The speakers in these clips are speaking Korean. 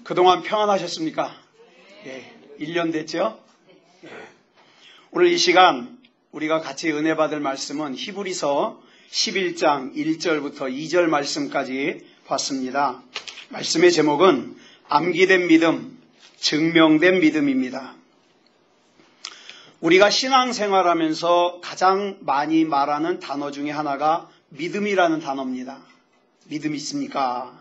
그동안 평안하셨습니까? 예, 1년 됐죠? 예. 오늘 이 시간 우리가 같이 은혜 받을 말씀은 히브리서 11장 1절부터 2절 말씀까지 봤습니다. 말씀의 제목은 암기된 믿음, 증명된 믿음입니다. 우리가 신앙생활하면서 가장 많이 말하는 단어 중에 하나가 믿음이라는 단어입니다. 믿음 있습니까?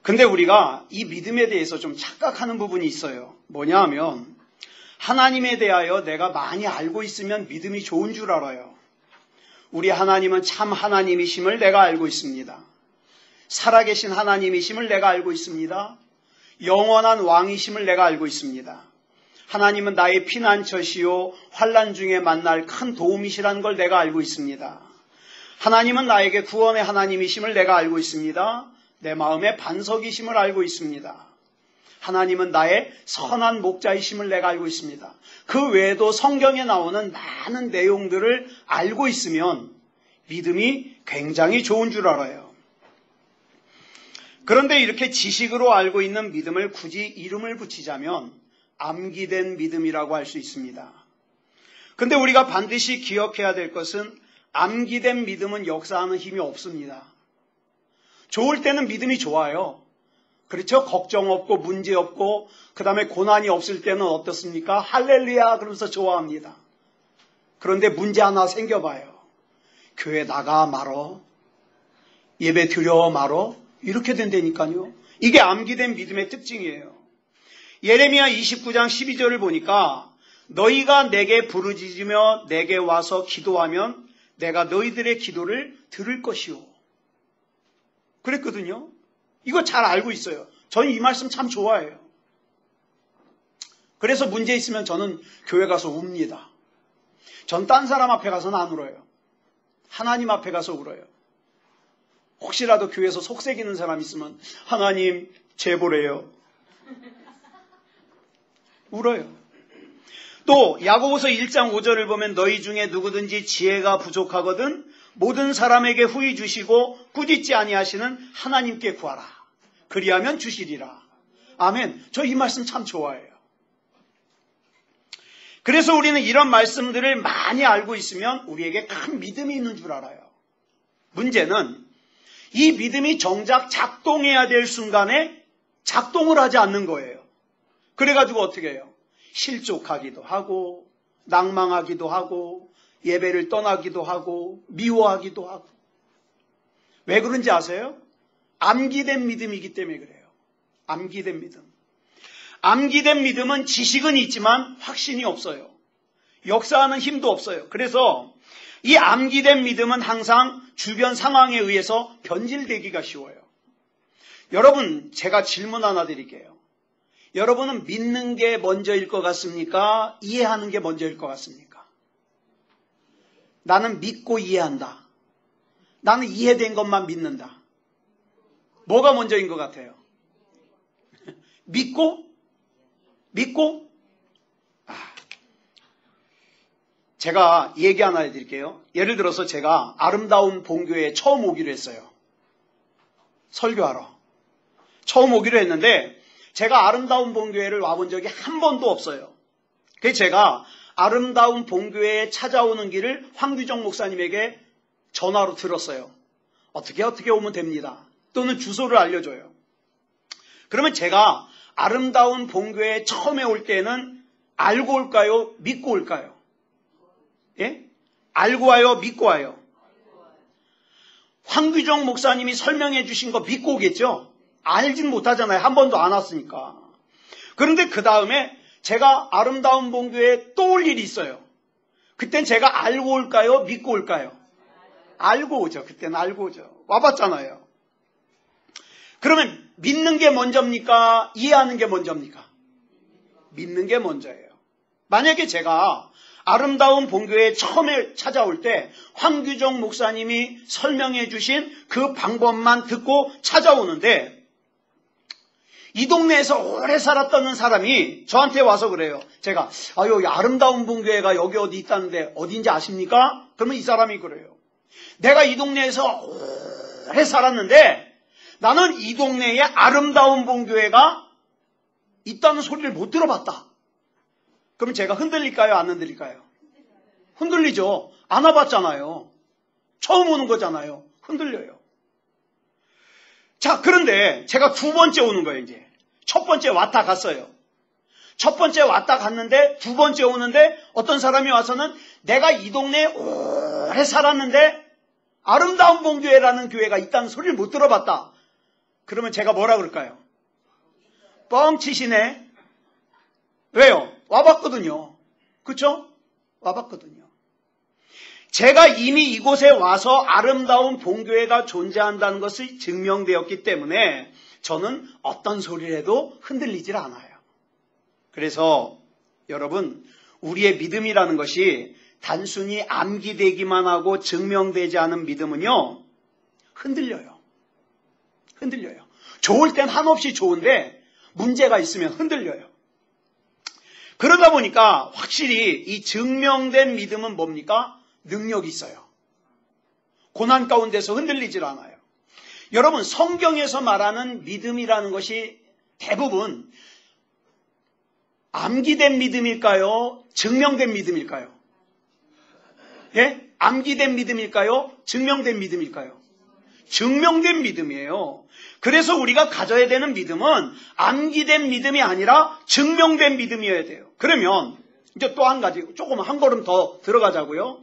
근데 우리가 이 믿음에 대해서 좀 착각하는 부분이 있어요. 뭐냐 하면 하나님에 대하여 내가 많이 알고 있으면 믿음이 좋은 줄 알아요. 우리 하나님은 참 하나님이심을 내가 알고 있습니다. 살아계신 하나님이심을 내가 알고 있습니다. 영원한 왕이심을 내가 알고 있습니다. 하나님은 나의 피난처시요 환난 중에 만날 큰 도움이시라는 걸 내가 알고 있습니다. 하나님은 나에게 구원의 하나님이심을 내가 알고 있습니다. 내 마음의 반석이심을 알고 있습니다. 하나님은 나의 선한 목자이심을 내가 알고 있습니다. 그 외에도 성경에 나오는 많은 내용들을 알고 있으면 믿음이 굉장히 좋은 줄 알아요. 그런데 이렇게 지식으로 알고 있는 믿음을 굳이 이름을 붙이자면 암기된 믿음이라고 할 수 있습니다. 그런데 우리가 반드시 기억해야 될 것은 암기된 믿음은 역사하는 힘이 없습니다. 좋을 때는 믿음이 좋아요. 그렇죠? 걱정 없고 문제 없고 그 다음에 고난이 없을 때는 어떻습니까? 할렐루야 그러면서 좋아합니다. 그런데 문제 하나 생겨봐요. 교회 나가 말어. 예배 드려 말어. 이렇게 된다니까요. 이게 암기된 믿음의 특징이에요. 예레미야 29장 12절을 보니까 너희가 내게 부르짖으며 내게 와서 기도하면 내가 너희들의 기도를 들을 것이오. 그랬거든요. 이거 잘 알고 있어요. 저는 이 말씀 참 좋아해요. 그래서 문제 있으면 저는 교회 가서 웁니다. 전 딴 사람 앞에 가서는 안 울어요. 하나님 앞에 가서 울어요. 혹시라도 교회에서 속색이는 사람 있으면 하나님 제보래요. 울어요. 또 야고보서 1장 5절을 보면 너희 중에 누구든지 지혜가 부족하거든 모든 사람에게 후히 주시고 꾸짖지 아니하시는 하나님께 구하라. 그리하면 주시리라. 아멘. 저 이 말씀 참 좋아해요. 그래서 우리는 이런 말씀들을 많이 알고 있으면 우리에게 큰 믿음이 있는 줄 알아요. 문제는 이 믿음이 정작 작동해야 될 순간에 작동을 하지 않는 거예요. 그래가지고 어떻게 해요? 실족하기도 하고 낭망하기도 하고 예배를 떠나기도 하고 미워하기도 하고. 왜 그런지 아세요? 암기된 믿음이기 때문에 그래요. 암기된 믿음. 암기된 믿음은 지식은 있지만 확신이 없어요. 역사하는 힘도 없어요. 그래서 이 암기된 믿음은 항상 주변 상황에 의해서 변질되기가 쉬워요. 여러분, 제가 질문 하나 드릴게요. 여러분은 믿는 게 먼저일 것 같습니까? 이해하는 게 먼저일 것 같습니까? 나는 믿고 이해한다. 나는 이해된 것만 믿는다. 뭐가 먼저인 것 같아요? 믿고? 제가 얘기 하나 해드릴게요. 예를 들어서 제가 아름다운 본교회에 처음 오기로 했어요. 설교하러. 처음 오기로 했는데 제가 아름다운 본교회를 와본 적이 한 번도 없어요. 그래서 제가 아름다운 본교회에 찾아오는 길을 황규정 목사님에게 전화로 들었어요. 어떻게 오면 됩니다. 또는 주소를 알려줘요. 그러면 제가 아름다운 본교회에 처음에 올 때는 알고 올까요? 믿고 올까요? 예? 알고 와요? 믿고 와요? 황규정 목사님이 설명해 주신 거 믿고 오겠죠? 알진 못하잖아요. 한 번도 안 왔으니까. 그런데 그 다음에 제가 아름다운 본교회에 또 올 일이 있어요. 그땐 제가 알고 올까요? 믿고 올까요? 알고 오죠. 그때는 알고 오죠. 와봤잖아요. 그러면 믿는 게 먼저입니까? 이해하는 게 먼저입니까? 믿는 게 먼저예요. 만약에 제가 아름다운 본교회에 처음에 찾아올 때 황규정 목사님이 설명해 주신 그 방법만 듣고 찾아오는데 이 동네에서 오래 살았다는 사람이 저한테 와서 그래요. 제가 여기 아름다운 본교회가 여기 어디 있다는데 어딘지 아십니까? 그러면 이 사람이 그래요. 내가 이 동네에서 오래 살았는데 나는 이 동네에 아름다운 본교회가 있다는 소리를 못 들어봤다. 그럼 제가 흔들릴까요? 안 흔들릴까요? 흔들리죠. 안 와봤잖아요. 처음 오는 거잖아요. 흔들려요. 자, 그런데 제가 두 번째 오는 거예요, 이제. 첫 번째 왔다 갔어요. 첫 번째 왔다 갔는데 두 번째 오는데 어떤 사람이 와서는 내가 이 동네에 오래 살았는데 아름다운 본교회라는 교회가 있다는 소리를 못 들어봤다. 그러면 제가 뭐라 그럴까요? 뻥치시네. 왜요? 와봤거든요. 그쵸? 와봤거든요. 제가 이미 이곳에 와서 아름다운 본교회가 존재한다는 것이 증명되었기 때문에 저는 어떤 소리를 해도 흔들리질 않아요. 그래서 여러분, 우리의 믿음이라는 것이 단순히 암기되기만 하고 증명되지 않은 믿음은요, 흔들려요. 흔들려요. 좋을 땐 한없이 좋은데 문제가 있으면 흔들려요. 그러다 보니까 확실히 이 증명된 믿음은 뭡니까? 능력이 있어요. 고난 가운데서 흔들리질 않아요. 여러분, 성경에서 말하는 믿음이라는 것이 대부분 암기된 믿음일까요? 증명된 믿음일까요? 예? 암기된 믿음일까요? 증명된 믿음일까요? 증명된 믿음이에요. 그래서 우리가 가져야 되는 믿음은 암기된 믿음이 아니라 증명된 믿음이어야 돼요. 그러면 이제 또 한 가지, 조금 한 걸음 더 들어가자고요.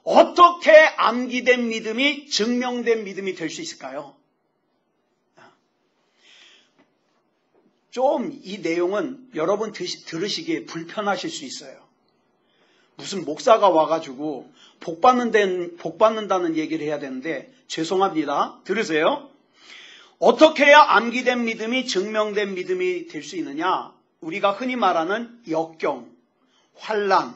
어떻게 암기된 믿음이 증명된 믿음이 될 수 있을까요? 좀 이 내용은 여러분 들으시기에 불편하실 수 있어요. 무슨 목사가 와가지고 복 받는다는 얘기를 해야 되는데 죄송합니다. 들으세요. 어떻게 해야 암기된 믿음이 증명된 믿음이 될 수 있느냐? 우리가 흔히 말하는 역경, 환난,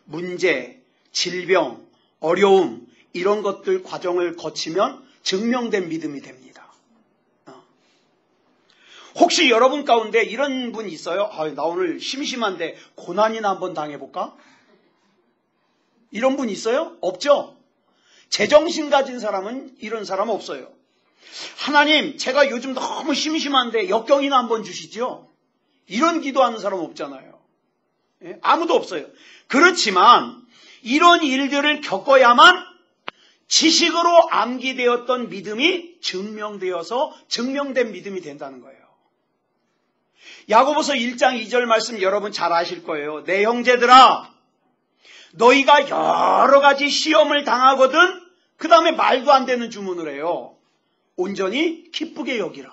문제, 질병, 어려움 이런 것들 과정을 거치면 증명된 믿음이 됩니다. 혹시 여러분 가운데 이런 분 있어요? 나 오늘 심심한데 고난이나 한번 당해볼까? 이런 분 있어요? 없죠? 제정신 가진 사람은 이런 사람 없어요. 하나님, 제가 요즘 너무 심심한데 역경이나 한번 주시죠? 이런 기도하는 사람 없잖아요. 예? 아무도 없어요. 그렇지만 이런 일들을 겪어야만 지식으로 암기되었던 믿음이 증명되어서 증명된 믿음이 된다는 거예요. 야고보서 1장 2절 말씀 여러분 잘 아실 거예요. 내 형제들아, 너희가 여러 가지 시험을 당하거든 그 다음에 말도 안 되는 주문을 해요. 온전히 기쁘게 여기라.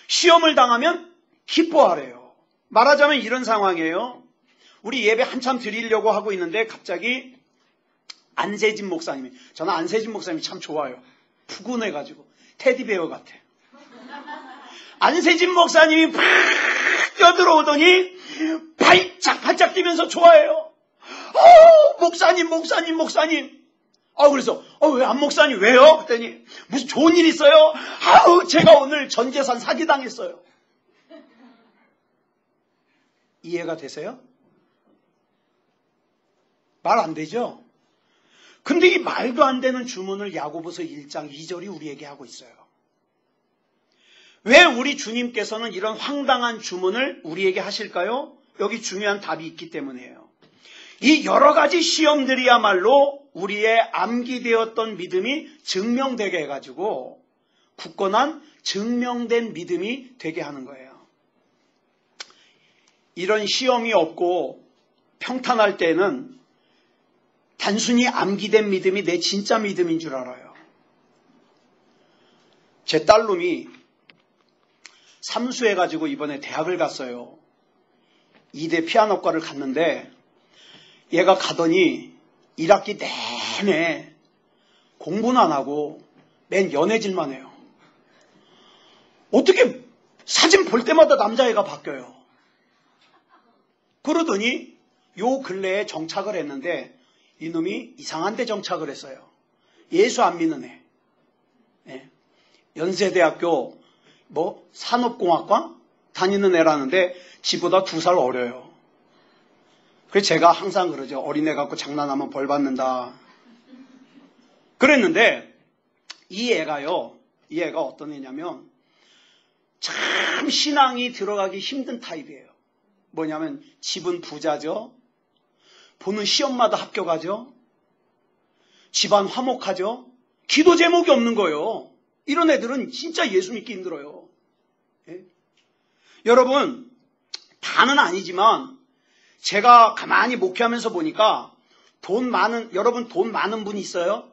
시험을 당하면 기뻐하래요. 말하자면 이런 상황이에요. 우리 예배 한참 드리려고 하고 있는데 갑자기 안세진 목사님이, 저는 안세진 목사님이 참 좋아요. 푸근해가지고 테디베어 같아. 안세진 목사님이 팍 뛰어들어오더니 발짝발짝 뛰면서 좋아해요. 목사님. 그래서 왜 안 목사님 왜요? 그랬더니 무슨 좋은 일 있어요? 제가 오늘 전 재산 사기당했어요. 이해가 되세요? 말 안 되죠? 근데 이 말도 안 되는 주문을 야고보서 1장 2절이 우리에게 하고 있어요. 왜 우리 주님께서는 이런 황당한 주문을 우리에게 하실까요? 여기 중요한 답이 있기 때문이에요. 이 여러 가지 시험들이야말로 우리의 암기되었던 믿음이 증명되게 해가지고 굳건한 증명된 믿음이 되게 하는 거예요. 이런 시험이 없고 평탄할 때는 단순히 암기된 믿음이 내 진짜 믿음인 줄 알아요. 제 딸놈이 삼수해가지고 이번에 대학을 갔어요. 2대 피아노과를 갔는데 얘가 가더니 1학기 내내 공부는 안 하고 맨 연애질만 해요. 어떻게 사진 볼 때마다 남자애가 바뀌어요. 그러더니 요 근래에 정착을 했는데 이놈이 이상한 데 정착을 했어요. 예수 안 믿는 애. 예. 연세대학교 산업공학과 다니는 애라는데 지보다 2살 어려요. 그래서 제가 항상 그러죠. 어린애 갖고 장난하면 벌 받는다. 그랬는데 이 애가요. 이 애가 어떤 애냐면 참 신앙이 들어가기 힘든 타입이에요. 뭐냐면 집은 부자죠. 보는 시험마다 합격하죠. 집안 화목하죠. 기도 제목이 없는 거예요. 이런 애들은 진짜 예수 믿기 힘들어요. 예? 여러분, 다는 아니지만 제가 가만히 목회하면서 보니까 여러분 돈 많은 분 있어요?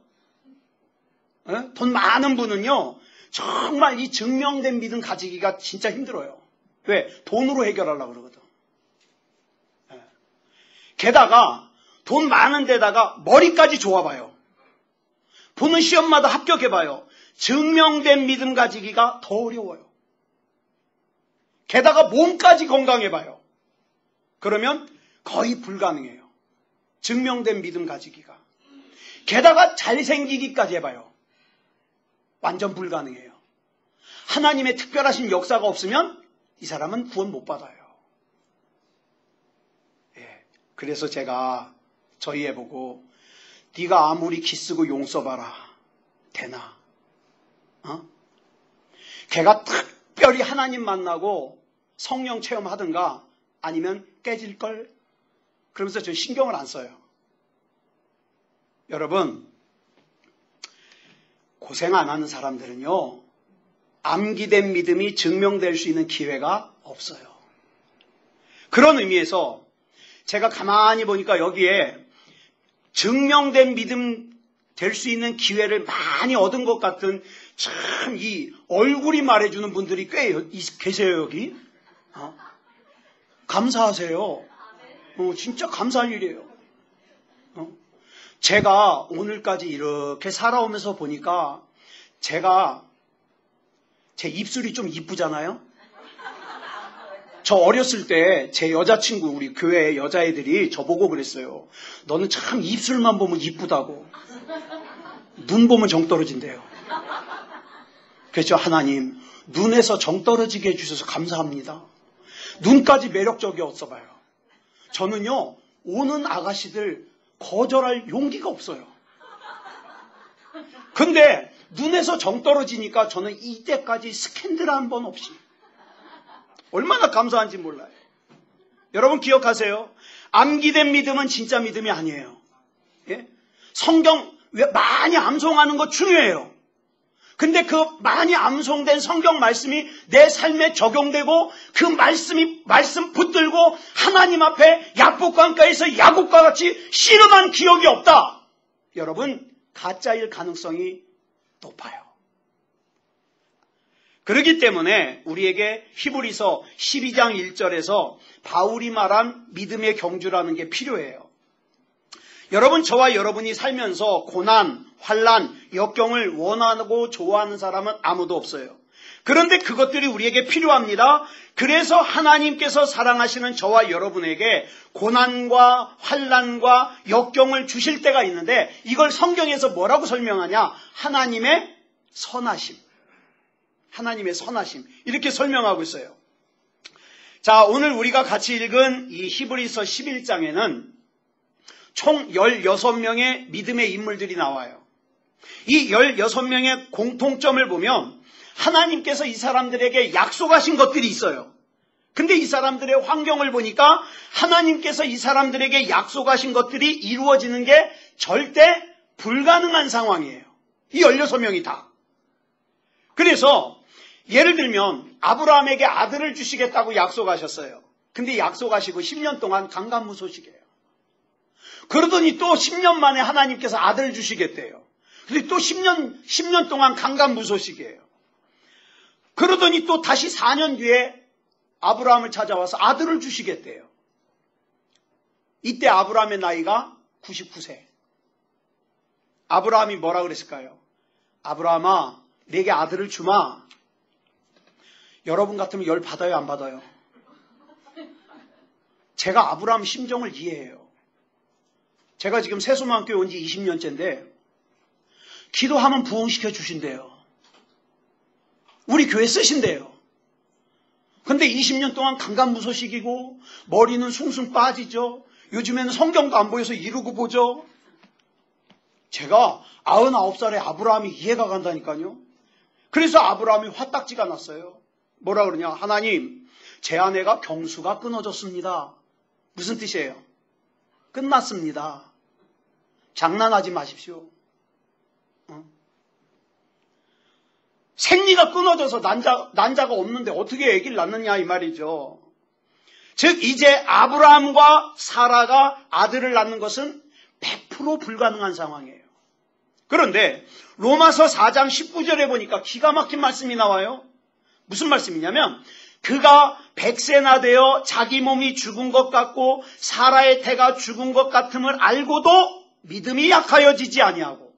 예? 돈 많은 분은요, 정말 이 증명된 믿음 가지기가 진짜 힘들어요. 왜? 돈으로 해결하려고 그러거든. 예. 게다가 돈 많은 데다가 머리까지 좋아봐요. 보는 시험마다 합격해봐요. 증명된 믿음 가지기가 더 어려워요. 게다가 몸까지 건강해봐요. 그러면 거의 불가능해요. 증명된 믿음 가지기가. 게다가 잘생기기까지 해봐요. 완전 불가능해요. 하나님의 특별하신 역사가 없으면 이 사람은 구원 못 받아요. 예. 그래서 제가 저희 애 보고 네가 아무리 기 쓰고 용 써봐라. 되나? 걔가 특별히 하나님 만나고 성령 체험하든가 아니면 깨질걸? 그러면서 저 신경을 안 써요. 여러분, 고생 안 하는 사람들은요, 암기된 믿음이 증명될 수 있는 기회가 없어요. 그런 의미에서 제가 가만히 보니까 여기에 증명된 믿음 될 수 있는 기회를 많이 얻은 것 같은 참 이 얼굴이 말해주는 분들이 꽤 계세요, 여기. 감사하세요. 진짜 감사할 일이에요. 제가 오늘까지 이렇게 살아오면서 보니까 제 입술이 좀 이쁘잖아요? 저 어렸을 때 제 여자친구, 우리 교회 여자애들이 저보고 그랬어요. 너는 참 입술만 보면 이쁘다고. 눈 보면 정 떨어진대요. 그렇죠? 하나님, 눈에서 정 떨어지게 해주셔서 감사합니다. 눈까지 매력적이었어 봐요. 저는요, 오는 아가씨들 거절할 용기가 없어요. 근데 눈에서 정 떨어지니까 저는 이때까지 스캔들 한 번 없이 얼마나 감사한지 몰라요. 여러분 기억하세요. 암기된 믿음은 진짜 믿음이 아니에요. 예? 성경 많이 암송하는 거 중요해요. 근데 그 많이 암송된 성경 말씀이 내 삶에 적용되고 그 말씀 붙들고 하나님 앞에 약복강가에서 야곱과 같이 씨름한 기억이 없다. 여러분 가짜일 가능성이 높아요. 그렇기 때문에 우리에게 히브리서 12장 1절에서 바울이 말한 믿음의 경주라는 게 필요해요. 여러분, 저와 여러분이 살면서 고난, 환난, 역경을 원하고 좋아하는 사람은 아무도 없어요. 그런데 그것들이 우리에게 필요합니다. 그래서 하나님께서 사랑하시는 저와 여러분에게 고난과 환난과 역경을 주실 때가 있는데 이걸 성경에서 뭐라고 설명하냐? 하나님의 선하심. 하나님의 선하심. 이렇게 설명하고 있어요. 자, 오늘 우리가 같이 읽은 이 히브리서 11장에는 총 16명의 믿음의 인물들이 나와요. 이 16명의 공통점을 보면 하나님께서 이 사람들에게 약속하신 것들이 있어요. 근데 이 사람들의 환경을 보니까 하나님께서 이 사람들에게 약속하신 것들이 이루어지는 게 절대 불가능한 상황이에요. 이 16명이 다. 그래서 예를 들면 아브라함에게 아들을 주시겠다고 약속하셨어요. 근데 약속하시고 10년 동안 강간무소식이에요. 그러더니 또 10년 만에 하나님께서 아들을 주시겠대요. 근데 또 10년 동안 강간무소식이에요. 그러더니 또 다시 4년 뒤에 아브라함을 찾아와서 아들을 주시겠대요. 이때 아브라함의 나이가 99세. 아브라함이 뭐라 그랬을까요? 아브라함아, 내게 아들을 주마. 여러분 같으면 열 받아요, 안 받아요? 제가 아브라함 심정을 이해해요. 제가 지금 세수만교회 온 지 20년째인데 기도하면 부흥시켜 주신대요. 우리 교회 쓰신대요. 근데 20년 동안 강간무소식이고 머리는 숭숭 빠지죠. 요즘에는 성경도 안 보여서 이루고 보죠. 제가 99살에 아브라함이 이해가 간다니까요. 그래서 아브라함이 화딱지가 났어요. 뭐라 그러냐? 하나님, 제 아내가 경수가 끊어졌습니다. 무슨 뜻이에요? 끝났습니다. 장난하지 마십시오. 생리가 끊어져서 난자가 없는데 어떻게 아기를 낳느냐 이 말이죠. 즉 이제 아브라함과 사라가 아들을 낳는 것은 100% 불가능한 상황이에요. 그런데 로마서 4장 19절에 보니까 기가 막힌 말씀이 나와요. 무슨 말씀이냐면 그가 100세나 되어 자기 몸이 죽은 것 같고 사라의 태가 죽은 것 같음을 알고도 믿음이 약하여지지 아니하고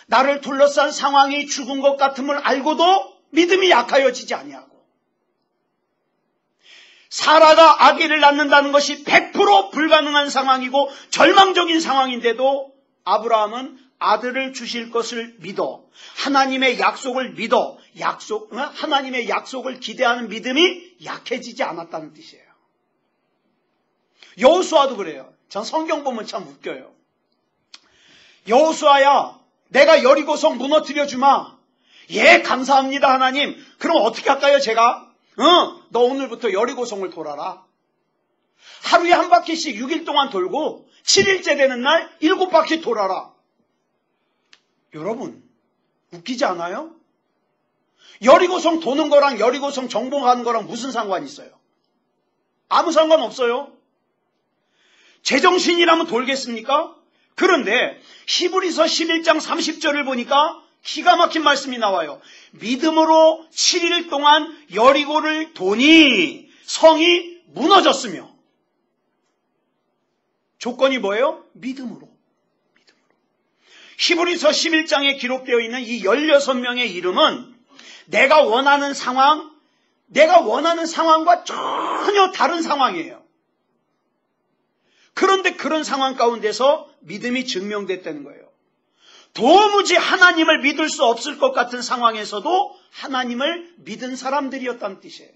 나를 둘러싼 상황이 죽은 것 같음을 알고도 믿음이 약하여지지 아니하고 사라가 아기를 낳는다는 것이 100% 불가능한 상황이고 절망적인 상황인데도 아브라함은 아들을 주실 것을 믿어 하나님의 약속을 믿어 하나님의 약속을 기대하는 믿음이 약해지지 않았다는 뜻이에요. 여호수아도 그래요. 전 성경 보면 참 웃겨요. 여호수아야, 내가 여리고성 무너뜨려 주마. 예, 감사합니다 하나님. 그럼 어떻게 할까요 제가? 너 오늘부터 여리고성을 돌아라. 하루에 한 바퀴씩 6일 동안 돌고 7일째 되는 날 7바퀴 돌아라. 여러분, 웃기지 않아요? 여리고성 도는 거랑 여리고성 정복하는 거랑 무슨 상관이 있어요? 아무 상관 없어요. 제정신이라면 돌겠습니까? 그런데 히브리서 11장 30절을 보니까 기가 막힌 말씀이 나와요. 믿음으로 7일 동안 여리고를 도니 성이 무너졌으며 조건이 뭐예요? 믿음으로. 히브리서 11장에 기록되어 있는 이 16명의 이름은 내가 원하는 상황과 전혀 다른 상황이에요. 그런데 그런 상황 가운데서 믿음이 증명됐다는 거예요. 도무지 하나님을 믿을 수 없을 것 같은 상황에서도 하나님을 믿은 사람들이었다는 뜻이에요.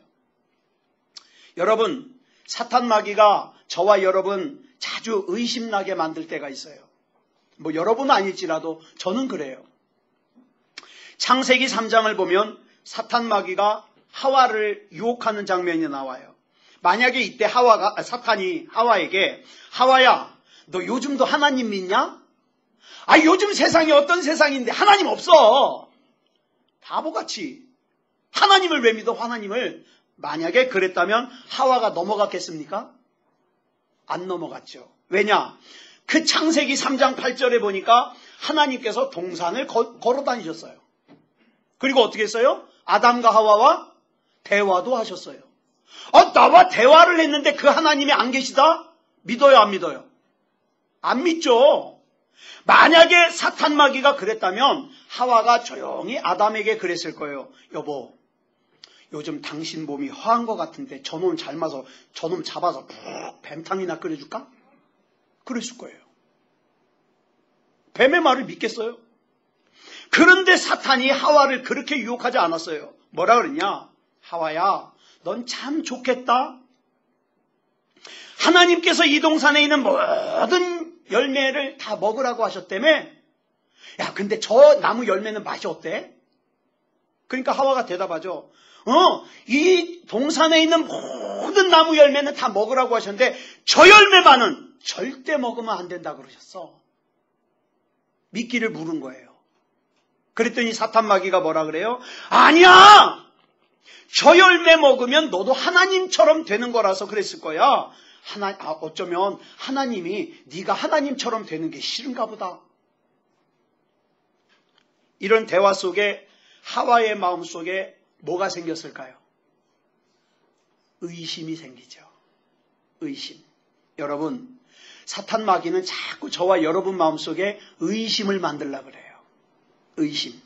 여러분, 사탄 마귀가 저와 여러분 자주 의심나게 만들 때가 있어요. 뭐 여러분은 아닐지라도 저는 그래요. 창세기 3장을 보면 사탄 마귀가 하와를 유혹하는 장면이 나와요. 만약에 이때 사탄이 하와에게 하와야, 너 요즘도 하나님 믿냐? 요즘 세상이 어떤 세상인데 하나님 없어. 바보같이. 하나님을 왜 믿어? 하나님을. 만약에 그랬다면 하와가 넘어갔겠습니까? 안 넘어갔죠. 왜냐? 그 창세기 3장 8절에 보니까 하나님께서 동산을 걸어 다니셨어요. 그리고 어떻게 했어요? 아담과 하와와 대화도 하셨어요. 나와 대화를 했는데 그 하나님이 안 계시다? 믿어요, 안 믿어요? 안 믿죠. 만약에 사탄 마귀가 그랬다면 하와가 조용히 아담에게 그랬을 거예요. 여보, 요즘 당신 몸이 허한 것 같은데 저놈 저놈 잡아서 푹 뱀탕이나 끓여줄까? 그랬을 거예요. 뱀의 말을 믿겠어요? 그런데 사탄이 하와를 그렇게 유혹하지 않았어요. 뭐라 그랬냐? 하와야, 넌 참 좋겠다. 하나님께서 이 동산에 있는 모든 열매를 다 먹으라고 하셨다며? 야, 근데 저 나무 열매는 맛이 어때? 그러니까 하와가 대답하죠. 이 동산에 있는 모든 나무 열매는 다 먹으라고 하셨는데 저 열매만은 절대 먹으면 안 된다 그러셨어. 믿기를 물은 거예요. 그랬더니 사탄 마귀가 뭐라 그래요? 아니야! 저 열매 먹으면 너도 하나님처럼 되는 거라서 그랬을 거야. 어쩌면 하나님이 네가 하나님처럼 되는 게 싫은가 보다. 이런 대화 속에 하와의 마음 속에 뭐가 생겼을까요? 의심이 생기죠. 의심. 여러분, 사탄 마귀는 자꾸 저와 여러분 마음속에 의심을 만들려고 그래요. 의심.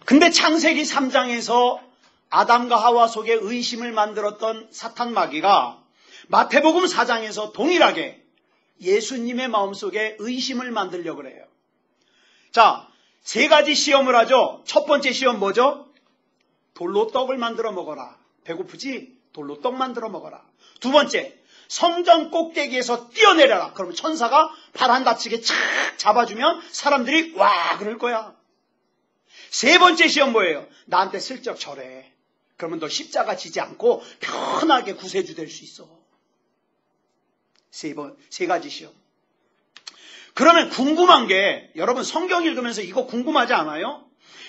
근데 창세기 3장에서 아담과 하와 속에 의심을 만들었던 사탄 마귀가 마태복음 4장에서 동일하게 예수님의 마음속에 의심을 만들려고 그래요. 자, 3가지 시험을 하죠. 첫 번째 시험 뭐죠? 돌로 떡을 만들어 먹어라. 배고프지? 돌로 떡 만들어 먹어라. 두 번째, 성전 꼭대기에서 뛰어내려라. 그러면 천사가 발 안 다치게 착 잡아주면 사람들이 와 그럴 거야. 세 번째 시험 뭐예요? 나한테 슬쩍 절해. 그러면 너 십자가 지지 않고 편하게 구세주 될 수 있어. 세 가지 시험. 그러면 궁금한 게, 여러분 성경 읽으면서 이거 궁금하지 않아요?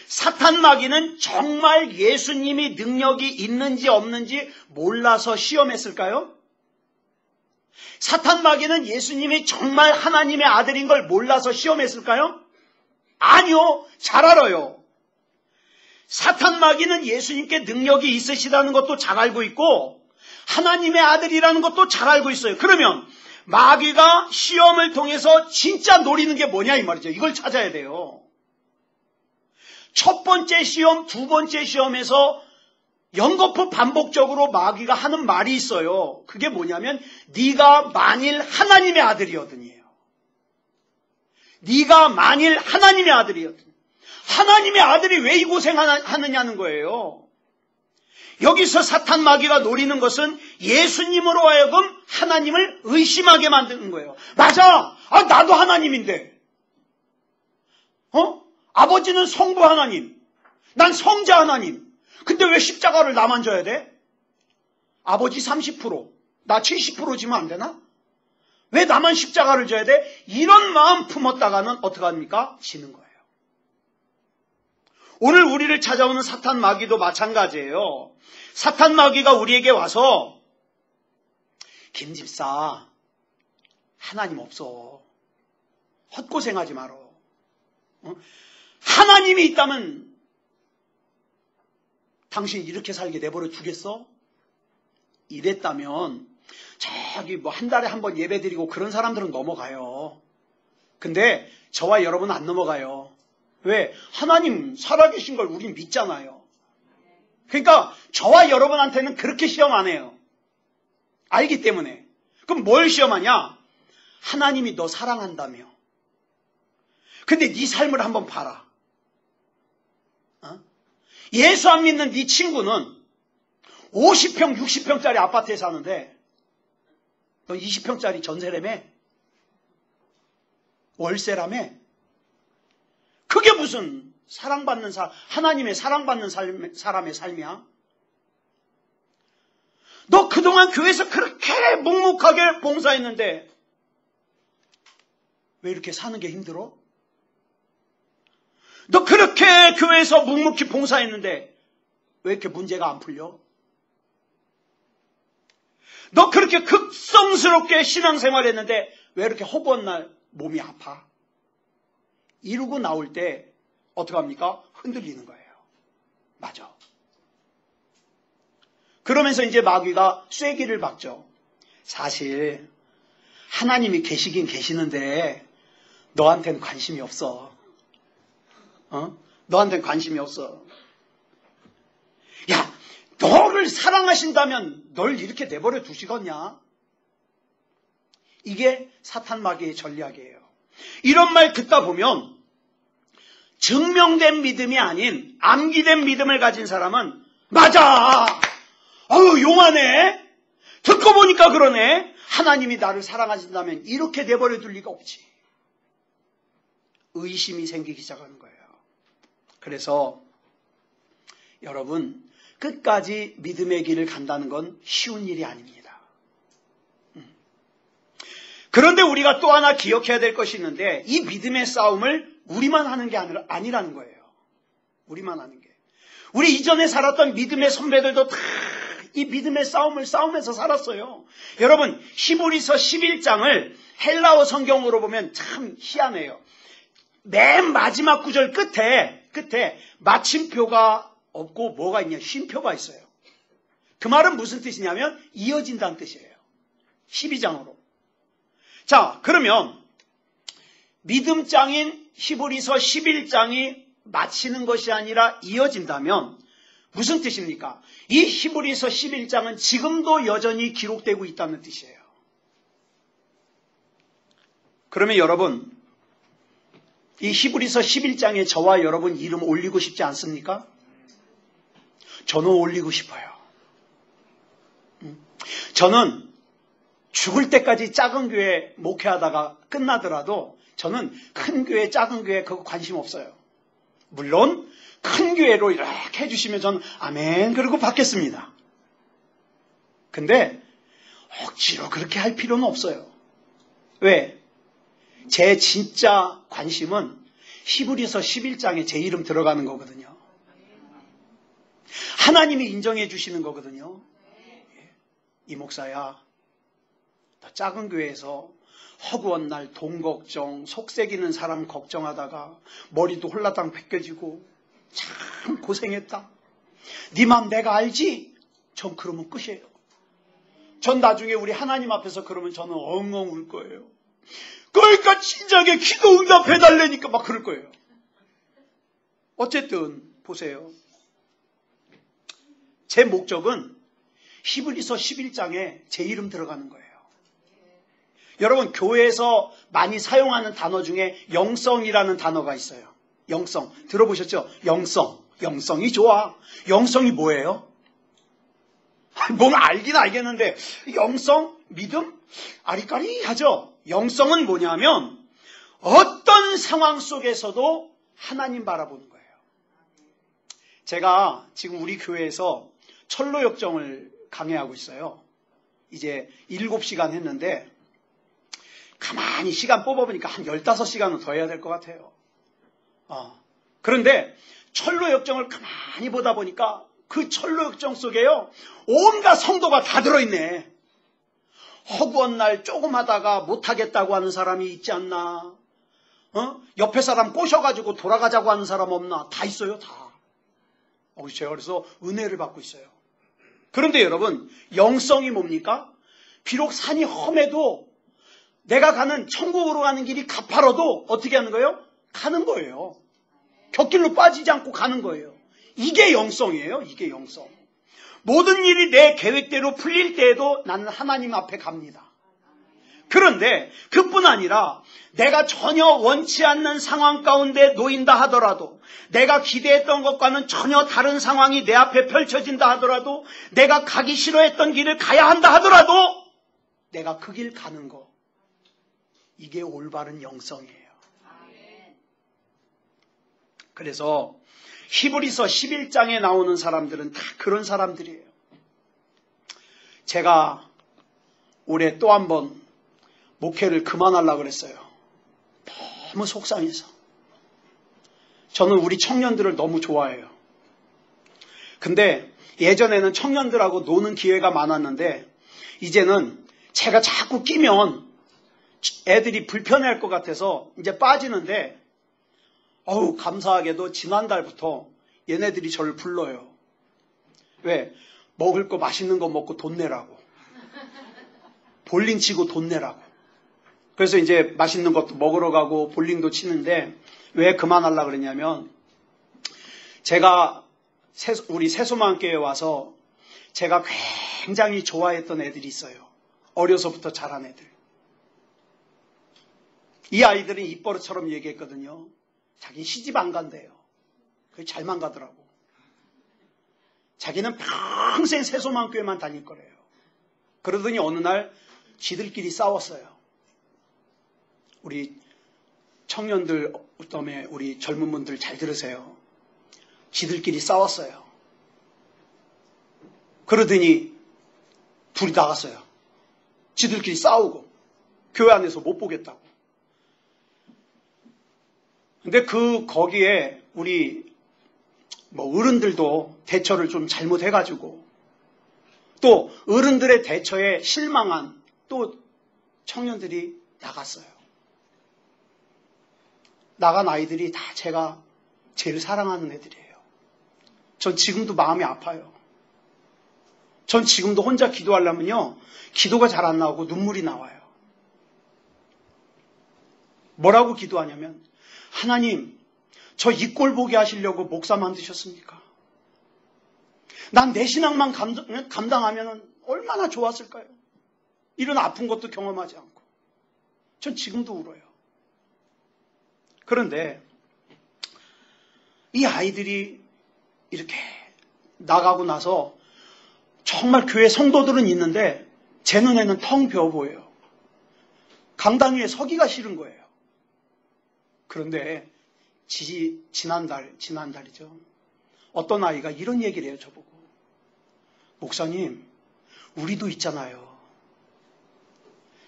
사탄 마귀는 정말 예수님이 능력이 있는지 없는지 몰라서 시험했을까요? 사탄 마귀는 예수님이 정말 하나님의 아들인 걸 몰라서 시험했을까요? 아니요. 잘 알아요. 사탄 마귀는 예수님께 능력이 있으시다는 것도 잘 알고 있고 하나님의 아들이라는 것도 잘 알고 있어요. 그러면 마귀가 시험을 통해서 진짜 노리는 게 뭐냐 이 말이죠. 이걸 찾아야 돼요. 첫 번째 시험, 두 번째 시험에서 연거푸 반복적으로 마귀가 하는 말이 있어요. 그게 뭐냐면 네가 만일 하나님의 아들이었더니예요. 네가 만일 하나님의 아들이었더니. 하나님의 아들이 왜 이 고생하느냐는 거예요. 여기서 사탄 마귀가 노리는 것은 예수님으로 하여금 하나님을 의심하게 만드는 거예요. 맞아. 나도 하나님인데. 아버지는 성부 하나님. 난 성자 하나님. 근데 왜 십자가를 나만 져야 돼? 아버지 30%, 나 70% 지면 안 되나? 왜 나만 십자가를 져야 돼? 이런 마음 품었다가는 어떻게 합니까? 지는 거예요. 오늘 우리를 찾아오는 사탄 마귀도 마찬가지예요. 사탄 마귀가 우리에게 와서 김 집사 하나님 없어. 헛고생하지 말어. 하나님이 있다면 당신 이렇게 살게 내버려 두겠어? 이랬다면 저기 한 달에 한 번 예배 드리고 그런 사람들은 넘어가요. 근데 저와 여러분은 안 넘어가요. 왜? 하나님 살아계신 걸 우린 믿잖아요. 그러니까 저와 여러분한테는 그렇게 시험 안 해요. 알기 때문에. 그럼 뭘 시험하냐? 하나님이 너 사랑한다며. 근데 네 삶을 한번 봐라. 예수 안 믿는 네 친구는 50평, 60평짜리 아파트에 사는데 너 20평짜리 전세라며? 월세라며? 그게 무슨 사랑받는 하나님의 사랑받는 사람의 삶이야? 너 그동안 교회에서 그렇게 묵묵하게 봉사했는데 왜 이렇게 사는 게 힘들어? 너 그렇게 교회에서 묵묵히 봉사했는데 왜 이렇게 문제가 안 풀려? 너 그렇게 극성스럽게 신앙생활했는데 왜 이렇게 허구한 날 몸이 아파? 이러고 나올 때 어떻게 합니까? 흔들리는 거예요. 맞아. 그러면서 이제 마귀가 쐐기를 박죠. 사실 하나님이 계시긴 계시는데 너한테는 관심이 없어. 너한테는 관심이 없어. 야, 너를 사랑하신다면 널 이렇게 내버려 두시겠냐? 이게 사탄 마귀의 전략이에요. 이런 말 듣다 보면 증명된 믿음이 아닌 암기된 믿음을 가진 사람은 맞아. 용하네. 듣고 보니까 그러네. 하나님이 나를 사랑하신다면 이렇게 내버려 둘 리가 없지. 의심이 생기기 시작하는 거예요. 그래서 여러분 끝까지 믿음의 길을 간다는 건 쉬운 일이 아닙니다. 그런데 우리가 또 하나 기억해야 될 것이 있는데 이 믿음의 싸움을 우리만 하는 게 아니라는 거예요. 우리만 하는 게. 우리 이전에 살았던 믿음의 선배들도 다 이 믿음의 싸움을 싸우면서 살았어요. 여러분 히브리서 11장을 헬라어 성경으로 보면 참 희한해요. 맨 마지막 구절 끝에 마침표가 없고 뭐가 있냐? 쉼표가 있어요. 그 말은 무슨 뜻이냐면 이어진다는 뜻이에요. 12장으로. 자, 그러면 믿음장인 히브리서 11장이 마치는 것이 아니라 이어진다면 무슨 뜻입니까? 이 히브리서 11장은 지금도 여전히 기록되고 있다는 뜻이에요. 그러면 여러분 이 히브리서 11장에 저와 여러분 이름 올리고 싶지 않습니까? 저는 올리고 싶어요. 저는 죽을 때까지 작은 교회 목회하다가 끝나더라도 저는 큰 교회 작은 교회 그거 관심 없어요. 물론 큰 교회로 이렇게 해주시면 저는 아멘 그러고 받겠습니다. 근데 억지로 그렇게 할 필요는 없어요. 왜? 제 진짜 관심은 히브리서 11장에 제 이름 들어가는 거거든요. 하나님이 인정해 주시는 거거든요. 이 목사야, 나 작은 교회에서 허구한 날 돈 걱정, 속색이는 사람 걱정하다가 머리도 홀라당 벗겨지고 참 고생했다. 네 맘 내가 알지? 전 그러면 끝이에요. 전 나중에 우리 하나님 앞에서 그러면 저는 엉엉 울 거예요. 그러니까 진작에 기도 응답해달라니까 막 그럴 거예요. 어쨌든 보세요. 제 목적은 히브리서 11장에 제 이름 들어가는 거예요. 여러분, 교회에서 많이 사용하는 단어 중에 영성이라는 단어가 있어요. 영성. 들어보셨죠? 영성. 영성이 좋아. 영성이 뭐예요? 뭔가 알긴 알겠는데 영성? 믿음? 아리까리하죠? 영성은 뭐냐면 어떤 상황 속에서도 하나님 바라보는 거예요. 제가 지금 우리 교회에서 철로역정을 강해하고 있어요. 이제 7시간 했는데 가만히 시간 뽑아보니까 한 15시간은 더 해야 될 것 같아요. 그런데 철로역정을 가만히 보다 보니까 그 철로역정 속에요, 온갖 성도가 다 들어있네. 허구한 날 조금 하다가 못하겠다고 하는 사람이 있지 않나? 옆에 사람 꼬셔가지고 돌아가자고 하는 사람 없나? 다 있어요, 다. 제가 그래서 은혜를 받고 있어요. 그런데 여러분, 영성이 뭡니까? 비록 산이 험해도 내가 가는 천국으로 가는 길이 가파라도 어떻게 하는 거예요? 가는 거예요. 곁길로 빠지지 않고 가는 거예요. 이게 영성이에요. 이게 영성. 모든 일이 내 계획대로 풀릴 때에도 나는 하나님 앞에 갑니다. 그런데 그뿐 아니라 내가 전혀 원치 않는 상황 가운데 놓인다 하더라도, 내가 기대했던 것과는 전혀 다른 상황이 내 앞에 펼쳐진다 하더라도, 내가 가기 싫어했던 길을 가야 한다 하더라도 내가 그 길 가는 거, 이게 올바른 영성이에요. 그래서 히브리서 11장에 나오는 사람들은 다 그런 사람들이에요. 제가 올해 또 한 번 목회를 그만하려고 그랬어요. 너무 속상해서. 저는 우리 청년들을 너무 좋아해요. 근데 예전에는 청년들하고 노는 기회가 많았는데 이제는 제가 자꾸 끼면 애들이 불편해할 것 같아서 이제 빠지는데, 감사하게도 지난달부터 얘네들이 저를 불러요. 왜? 먹을 거 맛있는 거 먹고 돈 내라고. 볼링 치고 돈 내라고. 그래서 이제 맛있는 것도 먹으러 가고 볼링도 치는데, 왜 그만하려고 그러냐면, 제가 우리 새소망교회에 와서 제가 굉장히 좋아했던 애들이 있어요. 어려서부터 자란 애들. 이 아이들은 입버릇처럼 얘기했거든요. 자기 시집 안 간대요. 그게 잘만 가더라고. 자기는 평생 새소망교회만 다닐 거래요. 그러더니 어느 날 지들끼리 싸웠어요. 우리 청년들, 그다음에 우리 젊은 분들 잘 들으세요. 지들끼리 싸웠어요. 그러더니 둘이 나갔어요. 지들끼리 싸우고 교회 안에서 못 보겠다고. 근데 거기에 우리 어른들도 대처를 좀 잘못해가지고, 또 어른들의 대처에 실망한 또 청년들이 나갔어요. 나간 아이들이 다 제가 제일 사랑하는 애들이에요. 전 지금도 마음이 아파요. 전 지금도 혼자 기도하려면요, 기도가 잘 안 나오고 눈물이 나와요. 뭐라고 기도하냐면, 하나님, 저 이 꼴 보게 하시려고 목사 만드셨습니까? 난 내 신앙만 감당하면 얼마나 좋았을까요? 이런 아픈 것도 경험하지 않고. 전 지금도 울어요. 그런데 이 아이들이 이렇게 나가고 나서 정말 교회 성도들은 있는데 제 눈에는 텅 비어 보여요. 강당 위에 서기가 싫은 거예요. 그런데 지난달이죠. 어떤 아이가 이런 얘기를 해요, 저보고. 목사님, 우리도 있잖아요.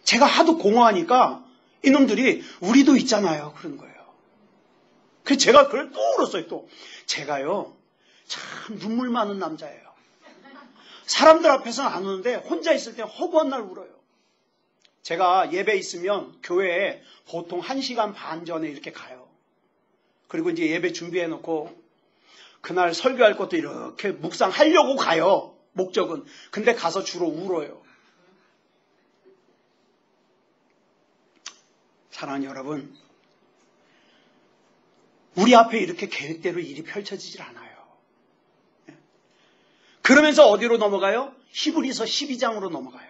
제가 하도 공허하니까 이놈들이 우리도 있잖아요. 그런 거예요. 그래서 제가 그걸 또 울었어요, 또. 제가요, 참 눈물 많은 남자예요. 사람들 앞에서는 안 우는데 혼자 있을 때 허구한 날 울어요. 제가 예배 있으면 교회에 보통 1시간 반 전에 이렇게 가요. 그리고 이제 예배 준비해 놓고 그날 설교할 것도 이렇게 묵상하려고 가요. 목적은. 근데 가서 주로 울어요. 사랑하는 여러분, 우리 앞에 이렇게 계획대로 일이 펼쳐지질 않아요. 그러면서 어디로 넘어가요? 히브리서 12장으로 넘어가요.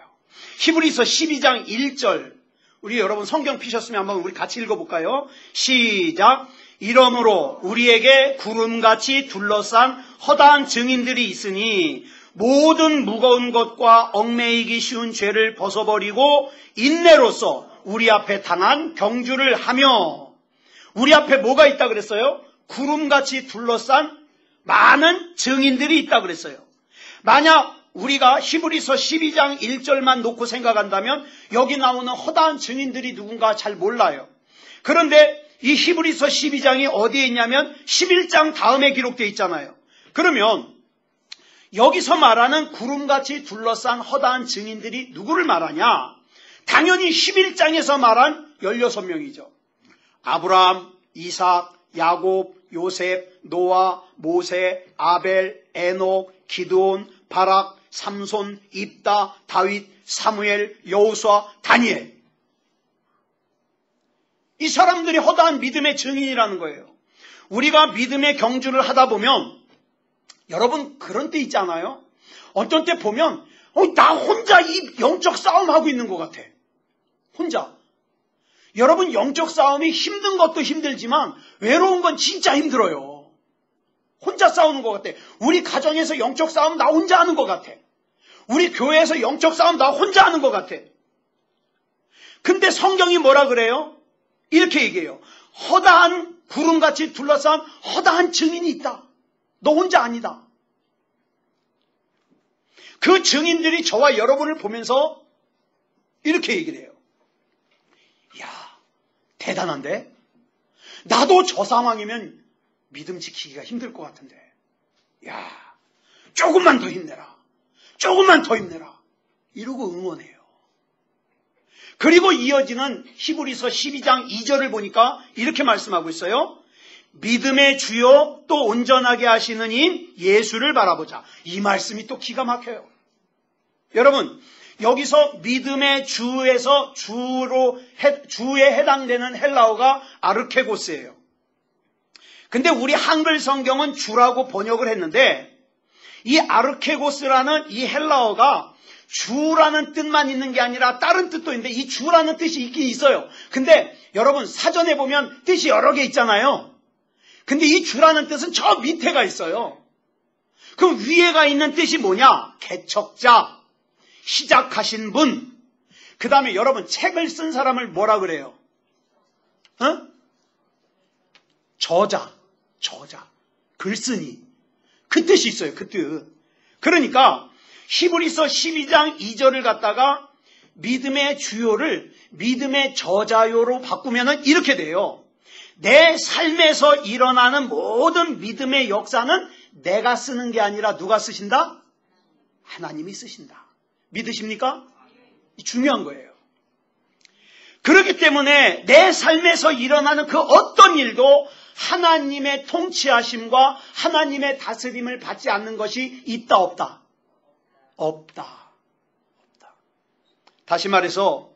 히브리서 12장 1절. 우리 여러분 성경 피셨으면 한번 우리 같이 읽어볼까요? 시작. 이러므로 우리에게 구름같이 둘러싼 허다한 증인들이 있으니 모든 무거운 것과 얽매이기 쉬운 죄를 벗어버리고 인내로써 우리 앞에 당한 경주를 하며. 우리 앞에 뭐가 있다 그랬어요? 구름같이 둘러싼 많은 증인들이 있다 그랬어요. 만약 우리가 히브리서 12장 1절만 놓고 생각한다면 여기 나오는 허다한 증인들이 누군가 잘 몰라요. 그런데 이 히브리서 12장이 어디에 있냐면 11장 다음에 기록되어 있잖아요. 그러면 여기서 말하는 구름같이 둘러싼 허다한 증인들이 누구를 말하냐? 당연히 11장에서 말한 16명이죠. 아브라함, 이삭, 야곱, 요셉, 노아, 모세, 아벨, 에녹, 기드온, 바락, 삼손, 입다, 다윗, 사무엘, 여호수아, 다니엘. 이 사람들이 허다한 믿음의 증인이라는 거예요. 우리가 믿음의 경주를 하다 보면 여러분 그런 때 있잖아요. 어떤 때 보면 나 혼자 이 영적 싸움하고 있는 것 같아. 혼자. 여러분 영적 싸움이 힘든 것도 힘들지만 외로운 건 진짜 힘들어요. 혼자 싸우는 것 같아. 우리 가정에서 영적 싸움 나 혼자 하는 것 같아. 우리 교회에서 영적 싸움 나 혼자 하는 것 같아. 근데 성경이 뭐라 그래요? 이렇게 얘기해요. 허다한 구름같이 둘러싼 허다한 증인이 있다. 너 혼자 아니다. 그 증인들이 저와 여러분을 보면서 이렇게 얘기를 해요. 야, 대단한데? 나도 저 상황이면 믿음 지키기가 힘들 것 같은데. 야, 조금만 더 힘내라. 조금만 더 힘내라. 이러고 응원해요. 그리고 이어지는 히브리서 12장 2절을 보니까 이렇게 말씀하고 있어요. 믿음의 주요 또 온전하게 하시는 인 예수를 바라보자. 이 말씀이 또 기가 막혀요. 여러분, 여기서 믿음의 주에서 주에 해당되는 헬라어가 아르케고스예요. 근데 우리 한글 성경은 주라고 번역을 했는데 이 아르케고스라는 이 헬라어가 주라는 뜻만 있는 게 아니라 다른 뜻도 있는데 이 주라는 뜻이 있긴 있어요. 근데 여러분 사전에 보면 뜻이 여러 개 있잖아요. 근데 이 주라는 뜻은 저 밑에가 있어요. 그럼 위에가 있는 뜻이 뭐냐? 개척자, 시작하신 분. 그 다음에 여러분 책을 쓴 사람을 뭐라 그래요? 저자, 글쓴이. 그 뜻이 있어요. 그 뜻. 그러니까 히브리서 12장 2절을 갖다가 믿음의 주요를 믿음의 저자요로 바꾸면 이렇게 돼요. 내 삶에서 일어나는 모든 믿음의 역사는 내가 쓰는 게 아니라 누가 쓰신다? 하나님이 쓰신다. 믿으십니까? 중요한 거예요. 그렇기 때문에 내 삶에서 일어나는 그 어떤 일도 하나님의 통치하심과 하나님의 다스림을 받지 않는 것이 있다 없다? 없다. 다시 말해서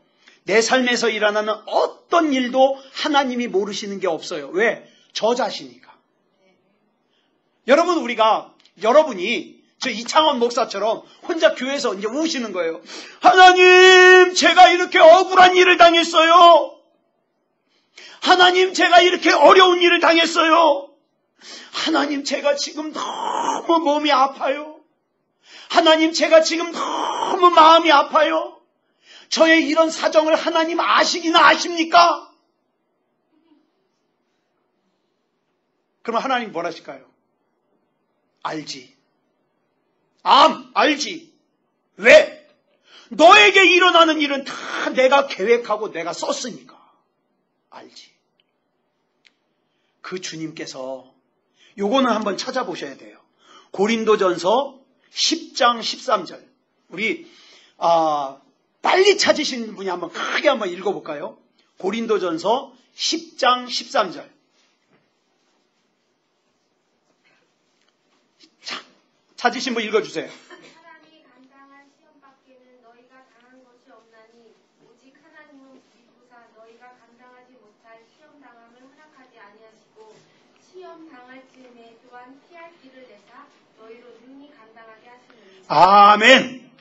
내 삶에서 일어나는 어떤 일도 하나님이 모르시는 게 없어요. 왜? 저자시니까. 여러분이 저 이창원 목사처럼 혼자 교회에서 이제 우시는 거예요. 하나님, 제가 이렇게 억울한 일을 당했어요. 하나님, 제가 이렇게 어려운 일을 당했어요. 하나님, 제가 지금 너무 몸이 아파요. 하나님, 제가 지금 너무 마음이 아파요. 저의 이런 사정을 하나님 아시기나 아십니까? 그럼 하나님 뭘 하실까요? 알지. 알지. 왜? 너에게 일어나는 일은 다 내가 계획하고 내가 썼으니까. 알지. 그 주님께서 요거는 한번 찾아보셔야 돼요. 고린도전서 10장 13절. 우리 빨리 찾으신 분이 한번 크게 한번 읽어볼까요? 고린도전서 10장 13절. 자, 찾으신 분 읽어주세요. 사람이 감당한 시험 밖에는 너희가 당한 것이 없나니 오직 하나님은 비부사 너희가 감당하지 못할 시험 당함을 허락하지 아니하시고 시험 당할 즈음에 또한 피할 길을 내사 너희로 능히 감당하게 하시느니라. 아멘.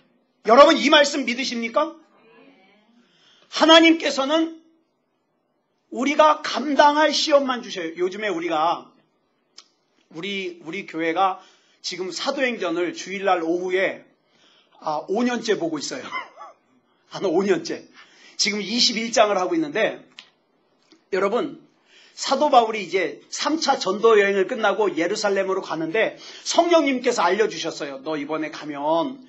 여러분 이 말씀 믿으십니까? 하나님께서는 우리가 감당할 시험만 주셔요. 요즘에 우리 교회가 지금 사도행전을 주일날 오후에 5년째 보고 있어요. 한 5년째. 지금 21장을 하고 있는데 여러분 사도 바울이 이제 3차 전도 여행을 끝나고 예루살렘으로 가는데 성령님께서 알려주셨어요. 너 이번에 가면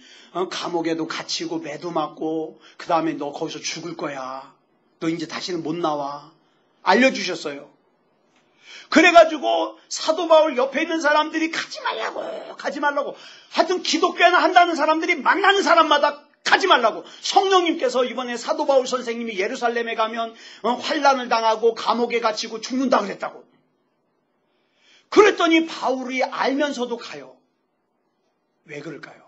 감옥에도 갇히고 매도 맞고 그 다음에 너 거기서 죽을 거야. 너 이제 다시는 못 나와. 알려주셨어요. 그래가지고 사도 바울 옆에 있는 사람들이 가지 말라고 하여튼 기독교회나 한다는 사람들이 만나는 사람마다 가지 말라고. 성령님께서 이번에 사도 바울 선생님이 예루살렘에 가면 환난을 당하고 감옥에 갇히고 죽는다 그랬다고. 그랬더니 바울이 알면서도 가요. 왜 그럴까요?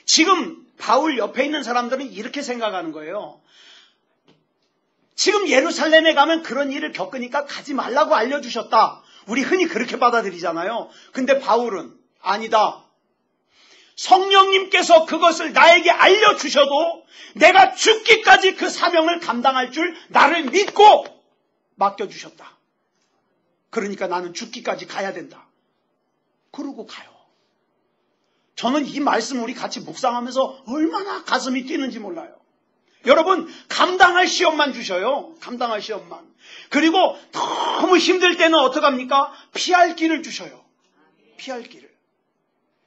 지금 바울 옆에 있는 사람들은 이렇게 생각하는 거예요. 지금 예루살렘에 가면 그런 일을 겪으니까 가지 말라고 알려주셨다. 우리 흔히 그렇게 받아들이잖아요. 근데 바울은 아니다. 성령님께서 그것을 나에게 알려주셔도 내가 죽기까지 그 사명을 감당할 줄 나를 믿고 맡겨주셨다. 그러니까 나는 죽기까지 가야 된다. 그러고 가요. 저는 이 말씀 우리 같이 묵상하면서 얼마나 가슴이 뛰는지 몰라요. 여러분 감당할 시험만 주셔요. 감당할 시험만. 그리고 너무 힘들 때는 어떡합니까? 피할 길을 주셔요. 피할 길을.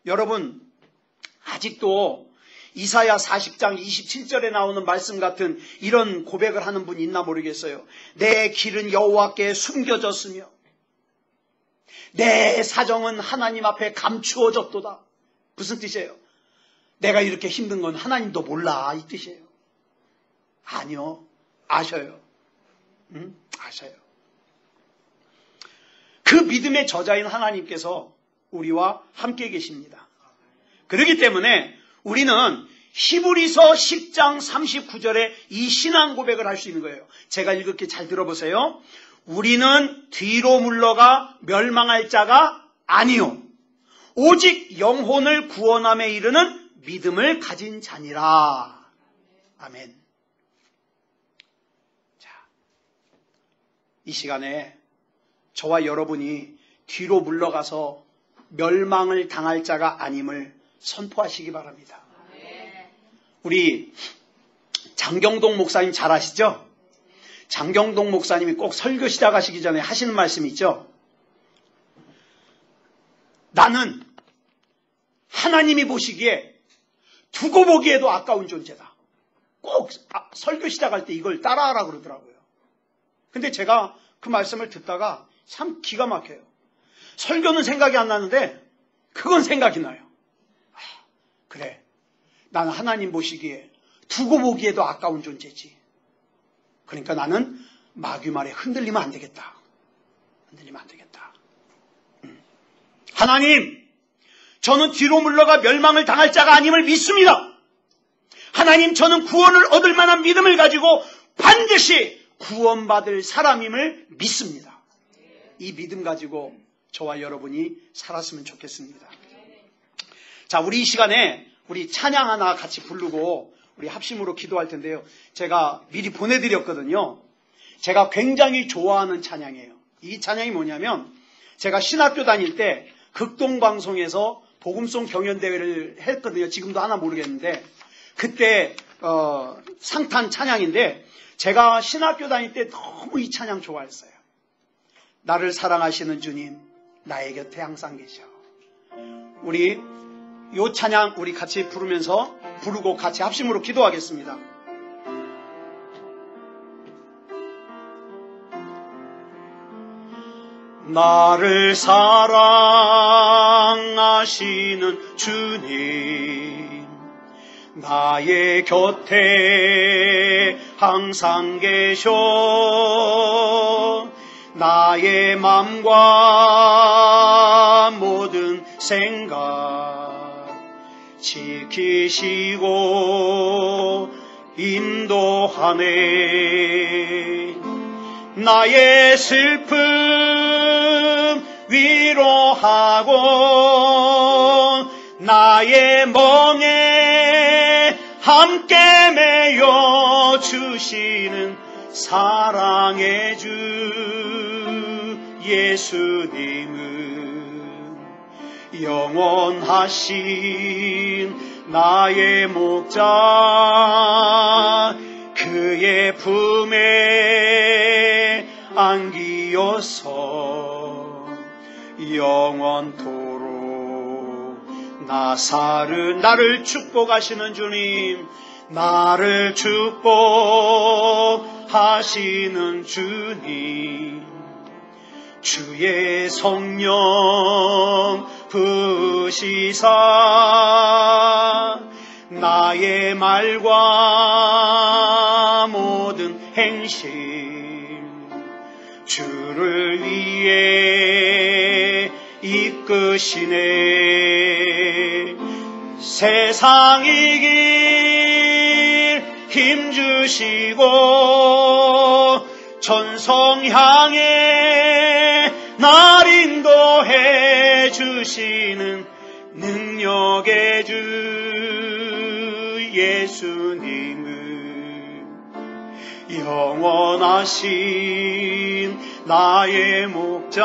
여러분 아직도 이사야 40장 27절에 나오는 말씀 같은 이런 고백을 하는 분이 있나 모르겠어요. 내 길은 여호와께 숨겨졌으며 내 사정은 하나님 앞에 감추어졌도다. 무슨 뜻이에요? 내가 이렇게 힘든 건 하나님도 몰라 이 뜻이에요. 아니요. 아셔요. 아셔요. 그 믿음의 저자인 하나님께서 우리와 함께 계십니다. 그렇기 때문에 우리는 히브리서 10장 39절에 이 신앙 고백을 할 수 있는 거예요. 제가 읽을게 잘 들어보세요. 우리는 뒤로 물러가 멸망할 자가 아니요 오직 영혼을 구원함에 이르는 믿음을 가진 자니라. 아멘. 자, 이 시간에 저와 여러분이 뒤로 물러가서 멸망을 당할 자가 아님을 선포하시기 바랍니다. 우리 장경동 목사님 잘 아시죠? 장경동 목사님이 꼭 설교 시작하시기 전에 하시는 말씀이 있죠. 나는 하나님이 보시기에 두고 보기에도 아까운 존재다. 꼭 설교 시작할 때 이걸 따라하라 그러더라고요. 근데 제가 그 말씀을 듣다가 참 기가 막혀요. 설교는 생각이 안 나는데 그건 생각이 나요. 그래, 나는 하나님 보시기에 두고 보기에도 아까운 존재지. 그러니까 나는 마귀 말에 흔들리면 안 되겠다. 흔들리면 안 되겠다. 하나님, 저는 뒤로 물러가 멸망을 당할 자가 아님을 믿습니다. 하나님, 저는 구원을 얻을 만한 믿음을 가지고 반드시 구원받을 사람임을 믿습니다. 이 믿음 가지고 저와 여러분이 살았으면 좋겠습니다. 자, 우리 이 시간에 우리 찬양 하나 같이 부르고 우리 합심으로 기도할 텐데요. 제가 미리 보내드렸거든요. 제가 굉장히 좋아하는 찬양이에요. 이 찬양이 뭐냐면 제가 신학교 다닐 때 극동방송에서 복음송 경연대회를 했거든요. 지금도 하나 모르겠는데 그때 상탄 찬양인데 제가 신학교 다닐 때 너무 이 찬양 좋아했어요. 나를 사랑하시는 주님, 나의 곁에 항상 계셔. 우리 요 찬양 우리 같이 부르면서 부르고 같이 합심으로 기도하겠습니다. 나를 사랑하시는 주님, 나의 곁에 항상 계셔. 나의 맘과 모든 생각 지키시고 인도하네. 나의 슬픔 위로하고 나의 멍에 함께 메어 주시는 사랑의 주 예수님은 영원하신 나의 목자, 그의 품에 안기어서 영원토록 나를 축복하시는 주님, 나를 축복하시는 주님, 주의 성령 부으시사 나의 말과 모든 행실 주를 위해 이끄시네. 세상 이길 힘주시고 천성 향해 날 인도해 주시는 능력의 주 예수님은 영원하신 나의 목자,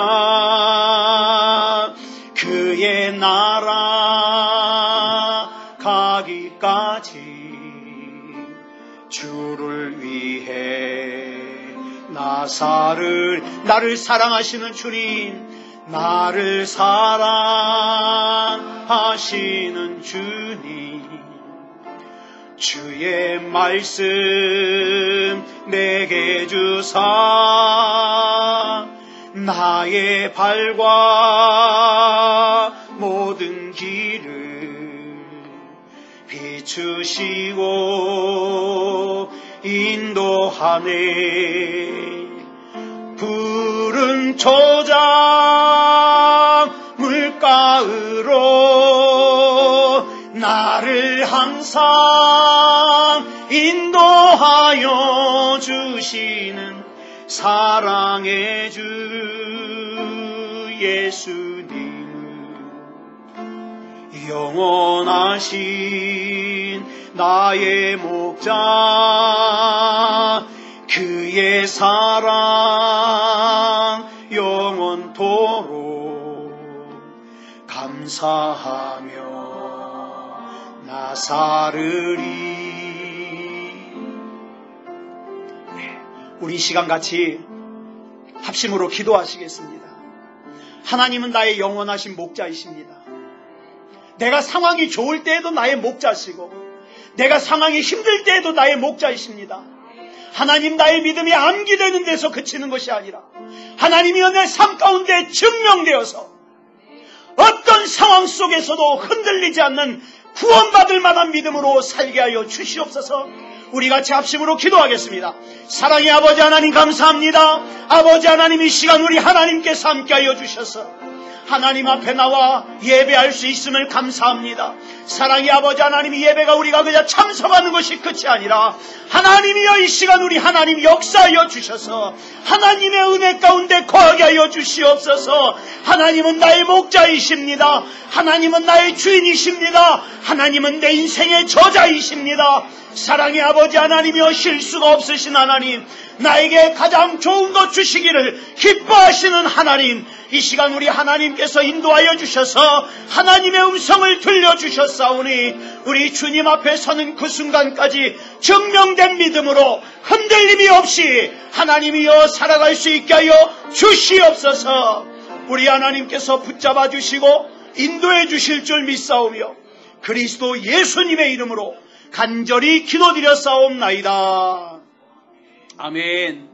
그의 나라 가기까지 주를 위해 나를 사랑하시는 주님, 나를 사랑하시는 주님, 주의 말씀 내게 주사 나의 발과 모든 길을 비추시고 인도하네. 푸른 초장 물가으로 나를 항상 인도하여 주시는 사랑의 주 예수님은 영원하신 나의 목자, 그의 사랑 영원토록 감사하며 나 살으리. 우리 시간 같이 합심으로 기도하시겠습니다. 하나님은 나의 영원하신 목자이십니다. 내가 상황이 좋을 때에도 나의 목자시고 내가 상황이 힘들 때에도 나의 목자이십니다. 하나님, 나의 믿음이 암기되는 데서 그치는 것이 아니라 하나님이여 내 삶 가운데 증명되어서 어떤 상황 속에서도 흔들리지 않는 구원받을 만한 믿음으로 살게 하여 주시옵소서. 우리 같이 합심으로 기도하겠습니다. 사랑의 아버지 하나님, 감사합니다. 아버지 하나님, 이 시간 우리 하나님께서 함께하여 주셔서 하나님 앞에 나와 예배할 수 있음을 감사합니다. 사랑의 아버지 하나님, 이 예배가 우리가 그냥 참석하는 것이 끝이 아니라 하나님이여 이 시간 우리 하나님 역사하여 주셔서 하나님의 은혜 가운데 거하게 하여 주시옵소서. 하나님은 나의 목자이십니다. 하나님은 나의 주인이십니다. 하나님은 내 인생의 저자이십니다. 사랑의 아버지 하나님이여, 실수가 없으신 하나님, 나에게 가장 좋은 것 주시기를 기뻐하시는 하나님, 이 시간 우리 하나님께서 인도하여 주셔서 하나님의 음성을 들려주셨사오니 우리 주님 앞에 서는 그 순간까지 증명된 믿음으로 흔들림이 없이 하나님이여 살아갈 수 있게 하여 주시옵소서. 우리 하나님께서 붙잡아 주시고 인도해 주실 줄 믿사오며 그리스도 예수님의 이름으로 간절히 기도드렸사옵나이다. 아멘.